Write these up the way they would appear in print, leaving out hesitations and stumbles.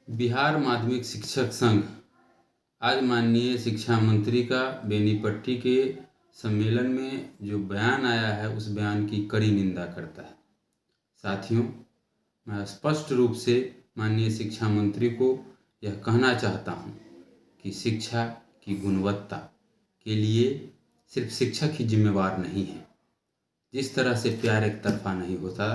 बिहार माध्यमिक शिक्षक संघ आज माननीय शिक्षा मंत्री का बेनीपट्टी के सम्मेलन में जो बयान आया है उस बयान की कड़ी निंदा करता है। साथियों, मैं स्पष्ट रूप से माननीय शिक्षा मंत्री को यह कहना चाहता हूँ कि शिक्षा की गुणवत्ता के लिए सिर्फ शिक्षक ही जिम्मेवार नहीं है। जिस तरह से प्यार एक तरफा नहीं होता,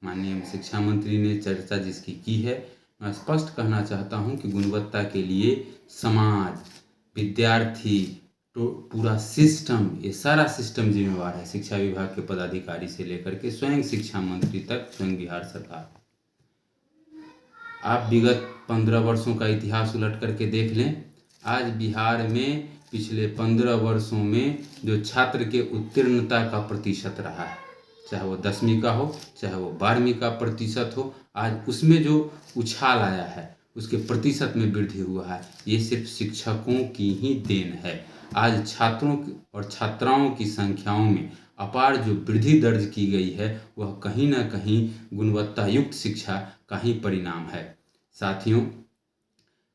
माननीय शिक्षा मंत्री ने चर्चा जिसकी की है, मैं स्पष्ट कहना चाहता हूं कि गुणवत्ता के लिए समाज, विद्यार्थी, तो पूरा सिस्टम, ये सारा सिस्टम जिम्मेवार है। शिक्षा विभाग के पदाधिकारी से लेकर के स्वयं शिक्षा मंत्री तक, स्वयं बिहार सरकार। आप विगत 15 वर्षों का इतिहास उलट करके देख लें। आज बिहार में पिछले 15 वर्षों में जो छात्र के उत्तीर्णता का प्रतिशत रहा है, चाहे वो 10वीं का हो, चाहे वो 12वीं का प्रतिशत हो, आज उसमें जो उछाल आया है, उसके प्रतिशत में वृद्धि हुआ है। ये सिर्फ शिक्षकों की ही देन है। आज छात्रों और छात्राओं की संख्याओं में अपार जो वृद्धि दर्ज की गई है, वह कहीं ना कहीं गुणवत्ता युक्त शिक्षा का ही परिणाम है। साथियों,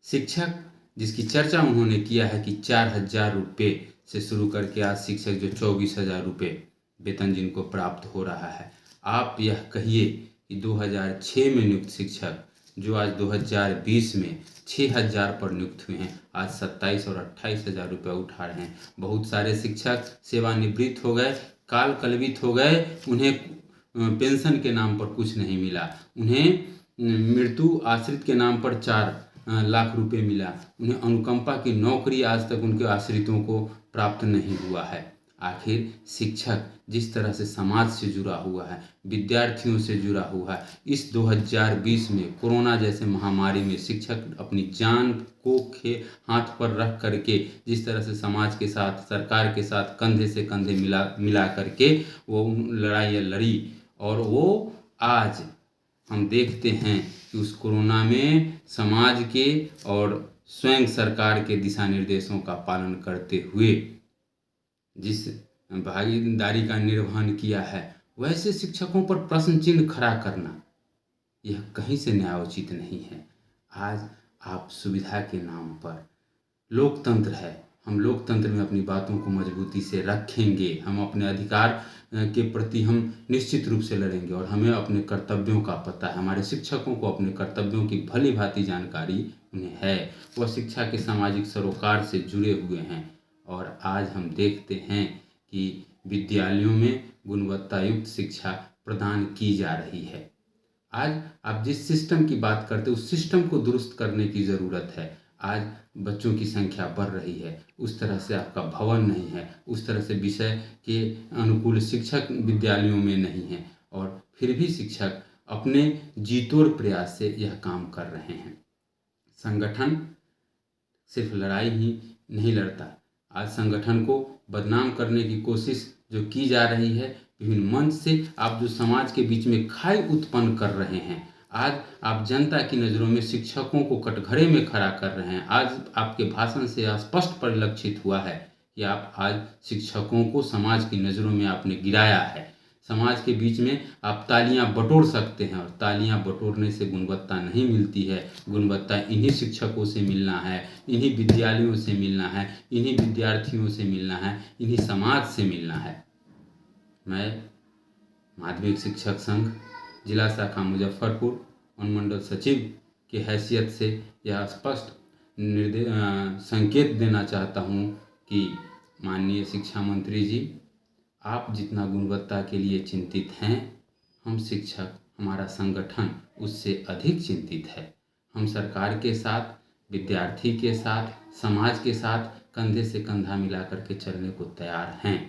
शिक्षक जिसकी चर्चा उन्होंने किया है कि 4,000 रुपये से शुरू करके आज शिक्षक जो 24,000 रुपये वेतन जिनको प्राप्त हो रहा है, आप यह कहिए कि 2006 में नियुक्त शिक्षक जो आज 2020 में 6,000 पर नियुक्त हुए हैं, आज 27 और 28,000 रुपये उठा रहे हैं। बहुत सारे शिक्षक सेवानिवृत्त हो गए, काल कलवित हो गए, उन्हें पेंशन के नाम पर कुछ नहीं मिला, उन्हें मृत्यु आश्रित के नाम पर 4 लाख रुपए मिला, उन्हें अनुकंपा की नौकरी आज तक उनके आश्रितों को प्राप्त नहीं हुआ है। आखिर शिक्षक जिस तरह से समाज से जुड़ा हुआ है, विद्यार्थियों से जुड़ा हुआ है, इस 2020 में कोरोना जैसे महामारी में शिक्षक अपनी जान को हाथ पर रख करके जिस तरह से समाज के साथ, सरकार के साथ कंधे से कंधे मिला करके वो लड़ाई लड़ी, और वो आज हम देखते हैं कि उस कोरोना में समाज के और स्वयं सरकार के दिशा निर्देशों का पालन करते हुए जिस भागीदारी का निर्वहन किया है, वैसे शिक्षकों पर प्रश्न चिन्ह खड़ा करना यह कहीं से न्यायोचित नहीं है। आज आप सुविधा के नाम पर, लोकतंत्र है, हम लोकतंत्र में अपनी बातों को मजबूती से रखेंगे, हम अपने अधिकार के प्रति हम निश्चित रूप से लड़ेंगे, और हमें अपने कर्तव्यों का पता है। हमारे शिक्षकों को अपने कर्तव्यों की भली भांति जानकारी उन्हें है, वह शिक्षा के सामाजिक सरोकार से जुड़े हुए हैं, और आज हम देखते हैं कि विद्यालयों में गुणवत्ता युक्त शिक्षा प्रदान की जा रही है। आज आप जिस सिस्टम की बात करते उस सिस्टम को दुरुस्त करने की ज़रूरत है। आज बच्चों की संख्या बढ़ रही है, उस तरह से आपका भवन नहीं है, उस तरह से विषय के अनुकूल शिक्षक विद्यालयों में नहीं है, और फिर भी शिक्षक अपने जीतोड़ प्रयास से यह काम कर रहे हैं। संगठन सिर्फ लड़ाई ही नहीं लड़ता। आज संगठन को बदनाम करने की कोशिश जो की जा रही है, विभिन्न मंच से आप जो समाज के बीच में खाई उत्पन्न कर रहे हैं, आज आप जनता की नज़रों में शिक्षकों को कटघरे में खड़ा कर रहे हैं। आज आपके भाषण से यह स्पष्ट परिलक्षित हुआ है कि आप आज शिक्षकों को समाज की नज़रों में आपने गिराया है। समाज के बीच में आप तालियां बटोर सकते हैं, और तालियां बटोरने से गुणवत्ता नहीं मिलती है। गुणवत्ता इन्हीं शिक्षकों से मिलना है, इन्हीं विद्यालयों से मिलना है, इन्हीं विद्यार्थियों से मिलना है, इन्हीं समाज से मिलना है। मैं माध्यमिक शिक्षक संघ जिला शाखा मुजफ्फरपुर अनुमंडल सचिव की हैसियत से यह स्पष्ट संकेत देना चाहता हूँ कि माननीय शिक्षा मंत्री जी, आप जितना गुणवत्ता के लिए चिंतित हैं, हम शिक्षक, हमारा संगठन उससे अधिक चिंतित है। हम सरकार के साथ, विद्यार्थी के साथ, समाज के साथ कंधे से कंधा मिला करके चलने को तैयार हैं।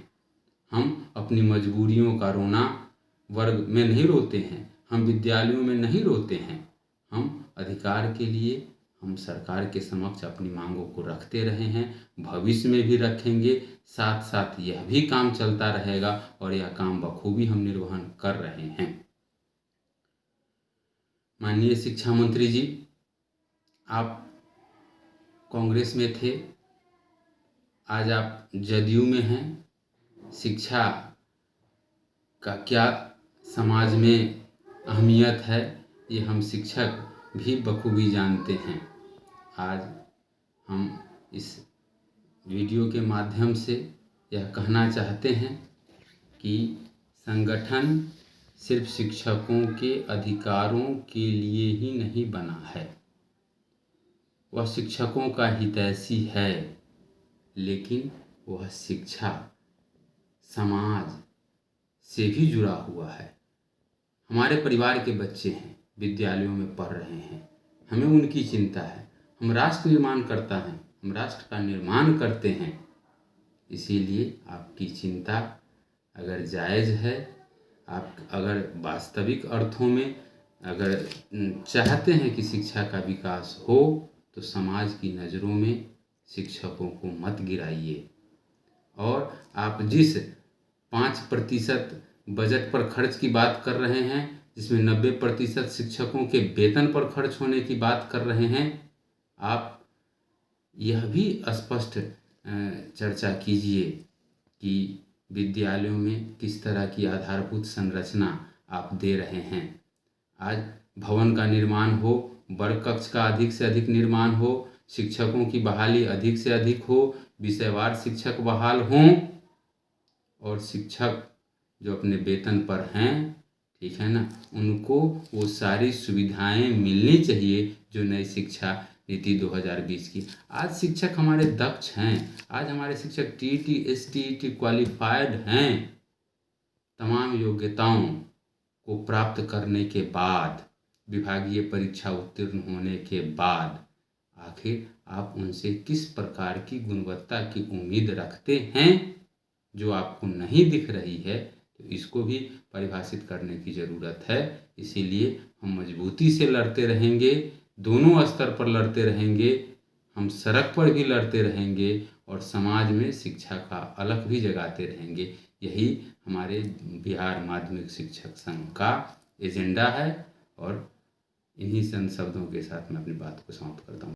हम अपनी मजबूरियों का रोना वर्ग में नहीं रोते हैं, हम विद्यालयों में नहीं रोते हैं। हम अधिकार के लिए हम सरकार के समक्ष अपनी मांगों को रखते रहे हैं, भविष्य में भी रखेंगे। साथ साथ यह भी काम चलता रहेगा, और यह काम बखूबी हम निर्वहन कर रहे हैं। माननीय शिक्षा मंत्री जी, आप कांग्रेस में थे, आज आप जदयू में हैं। शिक्षा का क्या समाज में अहमियत है, ये हम शिक्षक भी बखूबी जानते हैं। आज हम इस वीडियो के माध्यम से यह कहना चाहते हैं कि संगठन सिर्फ शिक्षकों के अधिकारों के लिए ही नहीं बना है, वह शिक्षकों का हितैषी है, लेकिन वह शिक्षा समाज से भी जुड़ा हुआ है। हमारे परिवार के बच्चे हैं, विद्यालयों में पढ़ रहे हैं, हमें उनकी चिंता है। हम राष्ट्र निर्माण करता है, हम राष्ट्र का निर्माण करते हैं। इसीलिए आपकी चिंता अगर जायज़ है, आप अगर वास्तविक अर्थों में अगर चाहते हैं कि शिक्षा का विकास हो, तो समाज की नज़रों में शिक्षकों को मत गिराइए। और आप जिस 5% बजट पर खर्च की बात कर रहे हैं, जिसमें 90% शिक्षकों के वेतन पर खर्च होने की बात कर रहे हैं, आप यह भी स्पष्ट चर्चा कीजिए कि विद्यालयों में किस तरह की आधारभूत संरचना आप दे रहे हैं। आज भवन का निर्माण हो, वर्ग कक्ष का अधिक से अधिक निर्माण हो, शिक्षकों की बहाली अधिक से अधिक हो, विषयवार शिक्षक बहाल हों, और शिक्षक जो अपने वेतन पर हैं, ठीक है ना, उनको वो सारी सुविधाएं मिलनी चाहिए जो नई शिक्षा नीति 2020 की। आज शिक्षक हमारे दक्ष हैं, आज हमारे शिक्षक टीईटी एसटीईटी क्वालिफाइड हैं। तमाम योग्यताओं को प्राप्त करने के बाद, विभागीय परीक्षा उत्तीर्ण होने के बाद, आखिर आप उनसे किस प्रकार की गुणवत्ता की उम्मीद रखते हैं जो आपको नहीं दिख रही है, तो इसको भी परिभाषित करने की ज़रूरत है। इसीलिए हम मजबूती से लड़ते रहेंगे, दोनों स्तर पर लड़ते रहेंगे, हम सड़क पर भी लड़ते रहेंगे और समाज में शिक्षा का अलख भी जगाते रहेंगे। यही हमारे बिहार माध्यमिक शिक्षक संघ का एजेंडा है। और इन्हीं चंद शब्दों के साथ मैं अपनी बात को समाप्त करता हूँ।